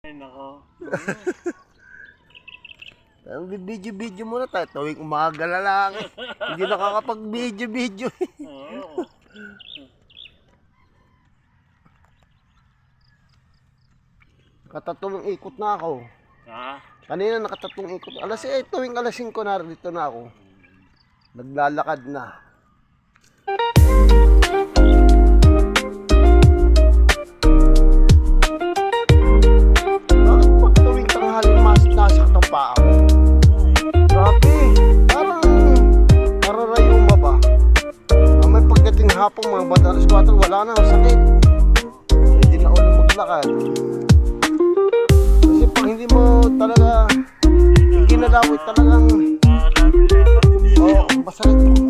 Ay, nako. Video-video muna tayo. Tuwing umaga na lang. Hindi nakakapag-video-video. Oo. Nakatatulong ikot na ako. Ha? Kanina nakatatulong ikot. Tuwing alas 5 na dito na ako. Naglalakad na. Bakit pag tuwing tanghaling nasaktan pa ako? Grabe. Parang nararayuma ba? May pagdating hapon mga bata alas 4 wala na sakit. Hindi na ulit maglakad. Kasi pag hindi mo talaga ginalawit talagang masakit.